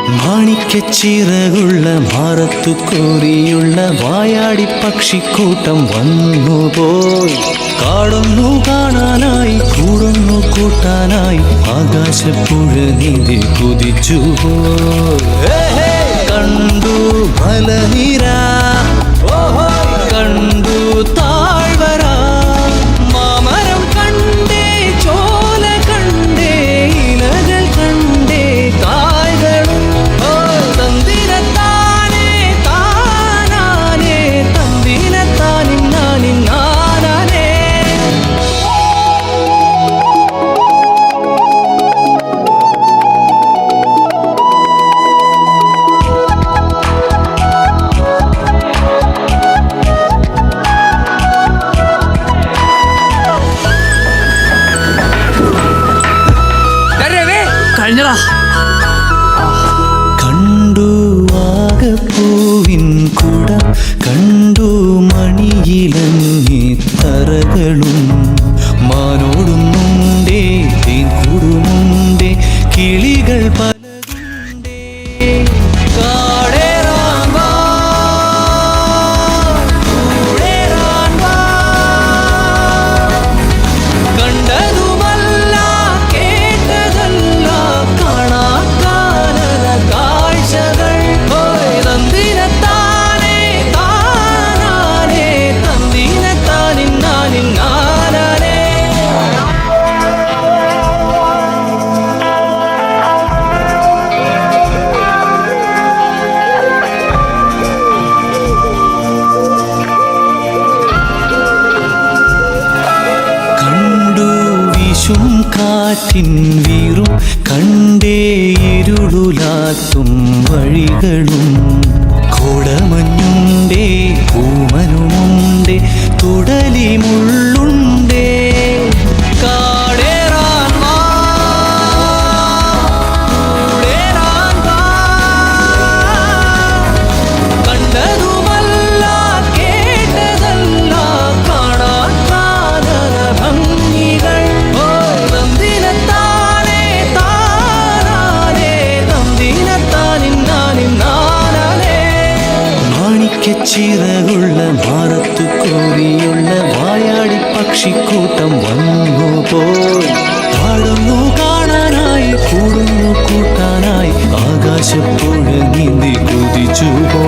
മാണിക്യച്ചിറകുള്ള ഭാരത്തു കോരിയുള്ള വായാടി പക്ഷിക്കൂട്ടം വന്നുപോയി. കാടൊന്നു കാണാനായി കൂടുന്നു കൂട്ടാനായി ആകാശപ്പുഴ നീതി കുതിച്ചുപോയി. കണ്ടു മലനിര, കണ്ടു താഴ്വര, മാമരം കണ്ടേ, ചോല കണ്ടേ, ഇലകൾ കണ്ടേ, കായ്കളും തന്തിരത്താനേ താനാനേ, തന്തിരത്താനിന്നാനിന്നാനേ. കഴിഞ്ഞടാ. കണ്ടു ആകപ്പൂവിൻ കുട, കണ്ടു മണിയിലങ്ങി തറകളും, മാനോടുന്നുണ്ടേ തേൻ കൂടുമുണ്ടേ, കിളികൾ പലതുണ്ടേ. കാടേറാൻ വാ, കൂടേറാൻ വാ, കണ്ടതുമല്ല കേട്ടതല്ല കാണാക്കാനല കാഴ്ചകൾ. തന്തിരത്താനേ താനാനേ, തന്തിരത്താനിന്നാനിന്നാനേ. കണ്ടു വീശും കാറ്റിൻ വീറും, കണ്ടേ ഇരുളുലാത്തും വഴികളും, കോടമഞ്ഞുണ്ടേ പൂമനുമുണ്ടേ, തുടലി മുള്ളുണ്ടേ. കാടേറാൻ വാ, കൂടേറാൻ വാ, കണ്ടതുമല്ല കേട്ടതല്ല കാണാക്കാനല ഭംഗികൾ. തന്തിരത്താനേ താനാനേ, തന്തിരത്താനിന്നാനിന്നാനേ. മാണിക്യച്ചിറകുള്ള ഭാരത്തു കോരിയുള്ള വായാടി പക്ഷിക്കൂട്ടം വന്നുപോയി. പാടുന്നു കാണാനായി കൂടുന്നു കൂട്ടാനായി ആകാശപ്പുഴ നീന്തി കുതിച്ചുപോയി.